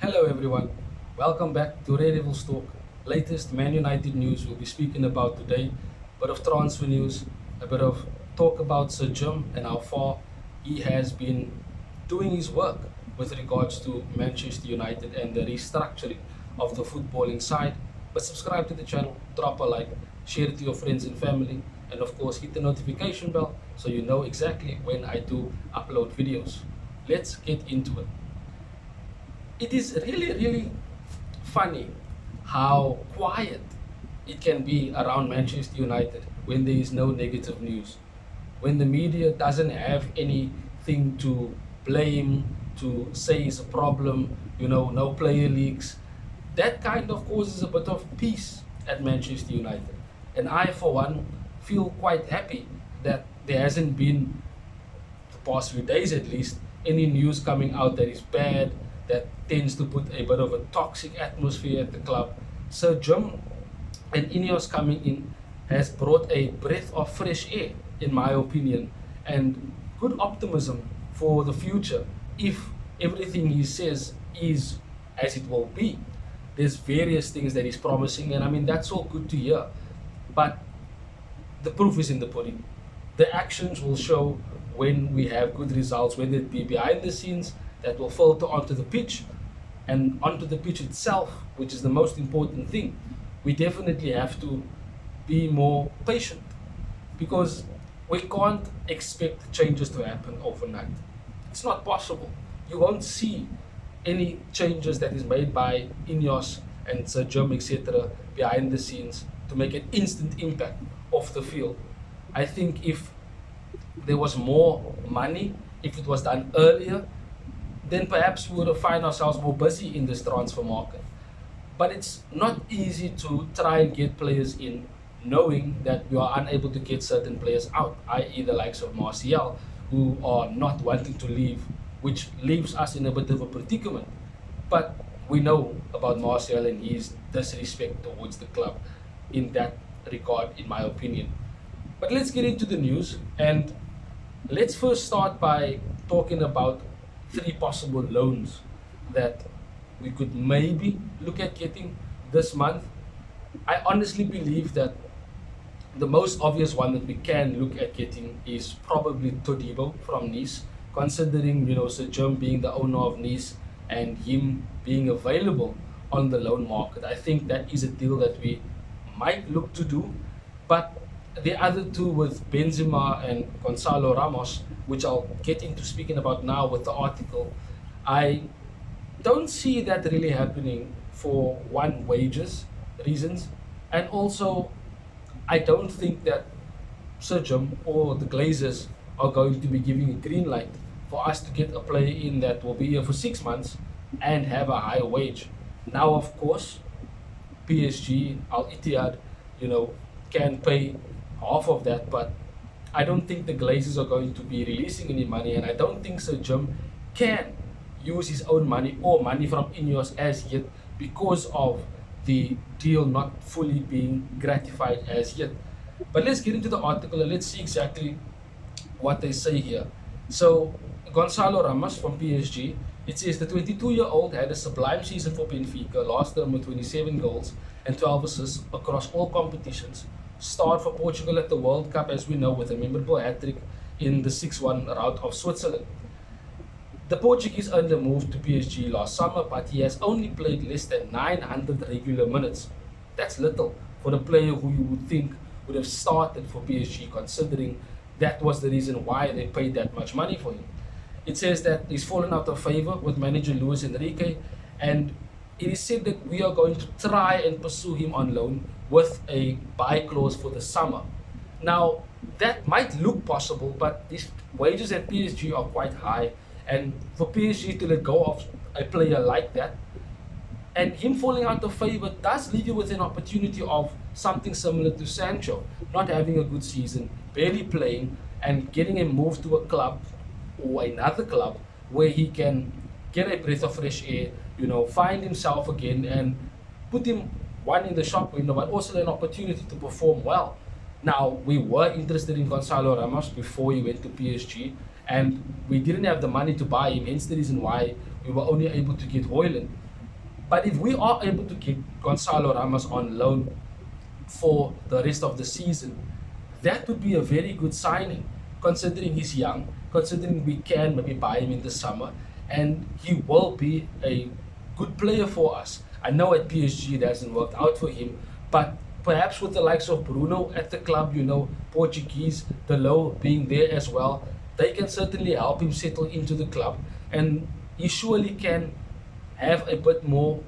Hello everyone, welcome back to Red Devils Talk. Latest Man United news we'll be speaking about today. Bit of transfer news, a bit of talk about Sir Jim and how far he has been doing his work with regards to Manchester United and the restructuring of the footballing side. But subscribe to the channel, drop a like, share it to your friends and family, and of course hit the notification bell so you know exactly when I do upload videos. Let's get into it. It is really funny how quiet it can be around Manchester United when there is no negative news, when the media doesn't have anything to blame, to say is a problem, no player leaks. That kind of causes a bit of peace at Manchester United. And I, for one, feel quite happy that there hasn't been, the past few days at least, any news coming out that is bad, that tends to put a bit of a toxic atmosphere at the club. Sir Jim and Ineos coming in has brought a breath of fresh air, in my opinion, and good optimism for the future if everything he says is as it will be. There's various things that he's promising, and I mean, that's all good to hear. But the proof is in the pudding. The actions will show when we have good results, whether it be behind the scenes that will filter onto the pitch and onto the pitch itself, which is the most important thing. We definitely have to be more patient because we can't expect changes to happen overnight. It's not possible. You won't see any changes that is made by Ineos and Sir Jim, etc., behind the scenes to make an instant impact off the field. I think if there was more money, if it was done earlier, then perhaps we would have find ourselves more busy in this transfer market. But it's not easy to try and get players in knowing that you are unable to get certain players out, i.e. the likes of Martial, who are not wanting to leave, which leaves us in a bit of a predicament. But we know about Martial and his disrespect towards the club in that regard, in my opinion. But let's get into the news, and let's first start by talking about three possible loans that we could maybe look at getting this month. I honestly believe that the most obvious one that we can look at getting is probably Todibo from Nice, considering Sir Jim being the owner of Nice and him being available on the loan market. I think that is a deal that we might look to do. But the other two with Benzema and Gonzalo Ramos, which I'll get into speaking about now with the article, I don't see that really happening for one, wages reasons, and also I don't think that Sir Jim or the Glazers are going to be giving a green light for us to get a player in that will be here for 6 months and have a high wage. Now, of course, PSG, Al Ittihad, can pay half of that, but I don't think the Glazers are going to be releasing any money, and I don't think Sir Jim can use his own money or money from Ineos as yet because of the deal not fully being gratified as yet. But let's get into the article and let's see exactly what they say here. So, Gonzalo Ramos from PSG, it says the 22-year-old had a sublime season for Benfica, last term with 27 goals and 12 assists across all competitions. Starred for Portugal at the World Cup, as we know, with a memorable hat-trick in the 6-1 rout of Switzerland. The Portuguese earned a move to PSG last summer, but he has only played less than 900 regular minutes. That's little for a player who you would think would have started for PSG, considering that was the reason why they paid that much money for him. It says that he's fallen out of favor with manager Luis Enrique, and it is said that we are going to try and pursue him on loan with a buy clause for the summer. Now, that might look possible, but his wages at PSG are quite high, and for PSG to let go of a player like that, and him falling out of favor does leave you with an opportunity of something similar to Sancho, not having a good season, barely playing, and getting him moved to a club or another club where he can get a breath of fresh air, find himself again and put him one in the shop window, but also an opportunity to perform well. Now, we were interested in Gonzalo Ramos before he went to PSG, and we didn't have the money to buy him, hence the reason why we were only able to get Hoyland. But if we are able to keep Gonzalo Ramos on loan for the rest of the season, that would be a very good signing, considering he's young, considering we can maybe buy him in the summer, and he will be a good player for us. I know at PSG it hasn't worked out for him, but perhaps with the likes of Bruno at the club, Portuguese, the low being there as well, they can certainly help him settle into the club, and he surely can have a bit more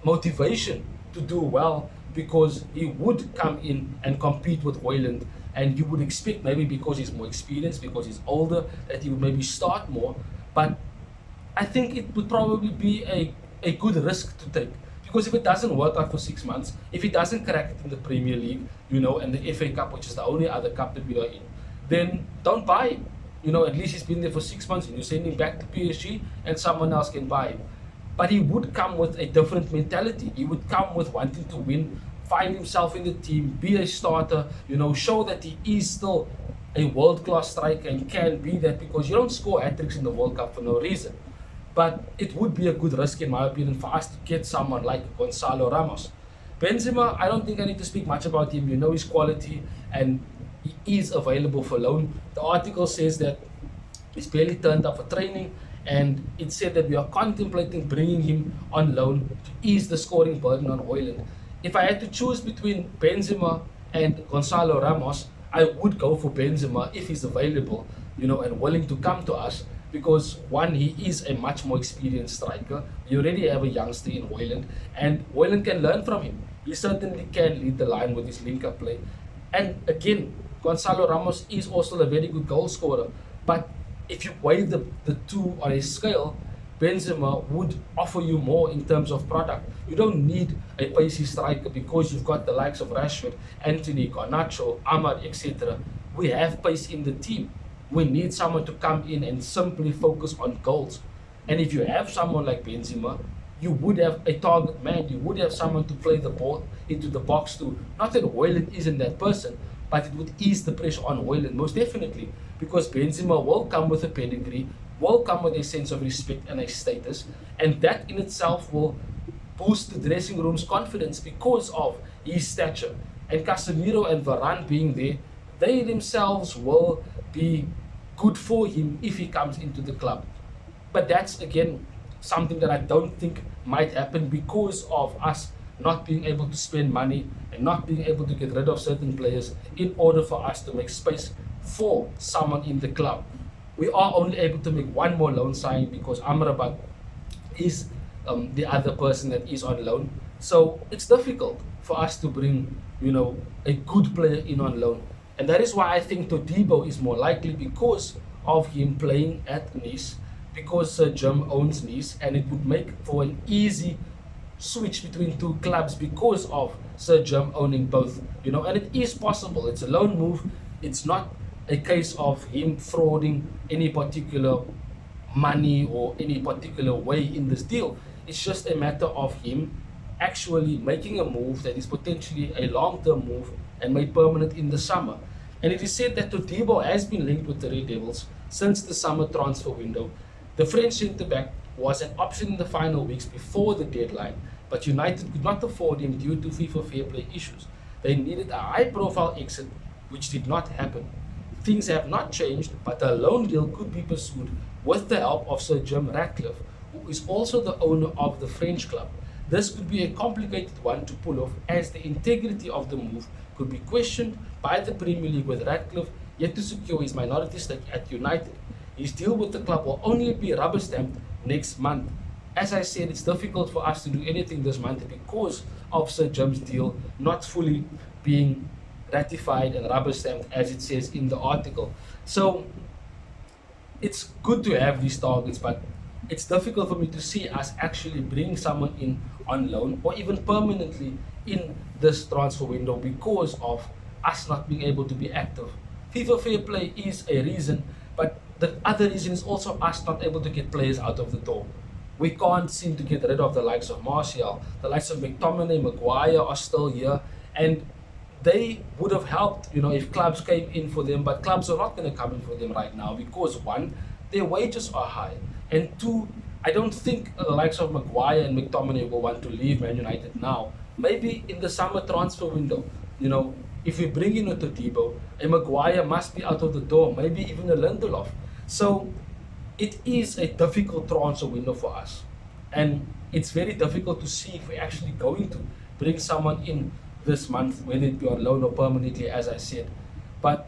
motivation to do well, because he would come in and compete with Hoyland, and you would expect maybe because he's more experienced, because he's older, that he would maybe start more. But I think it would probably be a good risk to take, because if it doesn't work out for 6 months, if he doesn't crack it in the Premier League, and the FA Cup, which is the only other cup that we are in, then don't buy him. At least he's been there for 6 months, and you send him back to PSG and someone else can buy him. But he would come with a different mentality. He would come with wanting to win, find himself in the team, be a starter, show that he is still a world-class striker and can be that, because you don't score hat-tricks in the World Cup for no reason. But it would be a good risk, in my opinion, for us to get someone like Gonzalo Ramos. Benzema, I don't think I need to speak much about him. You know his quality, and he is available for loan. The article says that he's barely turned up for training, and it said that we are contemplating bringing him on loan to ease the scoring burden on Hoyland. If I had to choose between Benzema and Gonzalo Ramos, I would go for Benzema if he's available, and willing to come to us, because one, he is a much more experienced striker. You already have a youngster in Hoyland, and Hoyland can learn from him. He certainly can lead the line with his link-up play. And again, Gonzalo Ramos is also a very good goal scorer, but if you weigh the two on a scale, Benzema would offer you more in terms of product. You don't need a pacey striker, because you've got the likes of Rashford, Anthony, Garnacho, Ahmad, etc. We have pace in the team. We need someone to come in and simply focus on goals. And if you have someone like Benzema, you would have a target man. You would have someone to play the ball into the box too. Not that Hoyland isn't that person, but it would ease the pressure on Hoyland most definitely, because Benzema will come with a pedigree, will come with a sense of respect and a status, and that in itself will boost the dressing room's confidence because of his stature. And Casemiro and Varane being there, they themselves will be good for him if he comes into the club. But that's again something that I don't think might happen, because of us not being able to spend money and not being able to get rid of certain players in order for us to make space for someone in the club. We are only able to make one more loan signing, because Amrabat is the other person that is on loan. So it's difficult for us to bring, a good player in on loan. And that is why I think Todibo is more likely, because of him playing at Nice, because Sir Jim owns Nice, and it would make for an easy switch between two clubs because of Sir Jim owning both. And it is possible. It's a loan move. It's not a case of him frauding any particular money or any particular way in this deal. It's just a matter of him actually making a move that is potentially a long-term move and made permanent in the summer. And it is said that Todibo has been linked with the Red Devils since the summer transfer window. The French centre-back was an option in the final weeks before the deadline, but United could not afford him due to FIFA fair play issues. They needed a high-profile exit, which did not happen. Things have not changed, but a loan deal could be pursued with the help of Sir Jim Ratcliffe, who is also the owner of the French club. This could be a complicated one to pull off, as the integrity of the move could be questioned by the Premier League, with Ratcliffe yet to secure his minority stake at United. His deal with the club will only be rubber stamped next month. As I said, it's difficult for us to do anything this month because of Sir Jim's deal not fully being ratified and rubber stamped, as it says in the article. So it's good to have these targets, but it's difficult for me to see us actually bringing someone in on loan or even permanently in this transfer window because of us not being able to be active. FIFA fair play is a reason, but the other reason is also us not able to get players out of the door. We can't seem to get rid of the likes of Martial, the likes of McTominay, Maguire are still here, and they would have helped, if clubs came in for them, but clubs are not going to come in for them right now because one, their wages are high, and two, I don't think the likes of Maguire and McTominay will want to leave Man United now. Maybe in the summer transfer window, you know, if we bring in a Todibo, a Maguire must be out of the door, maybe even a Lindelof. So it is a difficult transfer window for us. And it's very difficult to see if we're actually going to bring someone in this month, whether it be on loan or permanently, as I said. But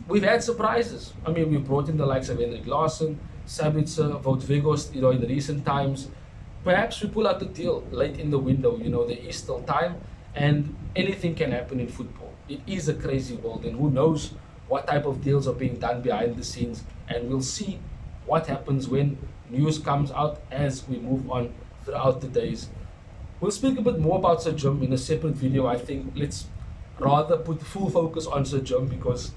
we've had surprises. I mean, we've brought in the likes of Henrik Larsson, Sabitzer, Wout Weghorst, in the recent times. Perhaps we pull out the deal late in the window. There is still time, and anything can happen in football. It is a crazy world, and who knows what type of deals are being done behind the scenes. And we'll see what happens when news comes out as we move on throughout the days. We'll speak a bit more about Sir Jim in a separate video. I think let's rather put full focus on Sir Jim, because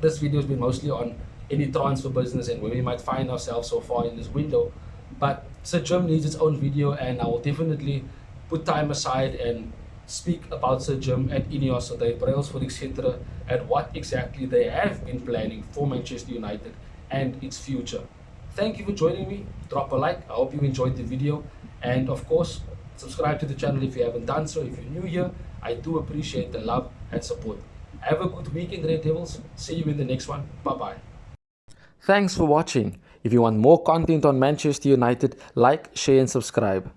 this video has been mostly on any transfer business and where we might find ourselves so far in this window. But Sir Jim needs its own video, and I will definitely put time aside and speak about Sir Jim at Ineos, the Brailsford, etc., and what exactly they have been planning for Manchester United and its future. Thank you for joining me. Drop a like. I hope you enjoyed the video. And of course, subscribe to the channel if you haven't done so. If you're new here, I do appreciate the love and support. Have a good weekend, Red Devils. See you in the next one. Bye-bye. Thanks for watching. If you want more content on Manchester United, like, share and subscribe.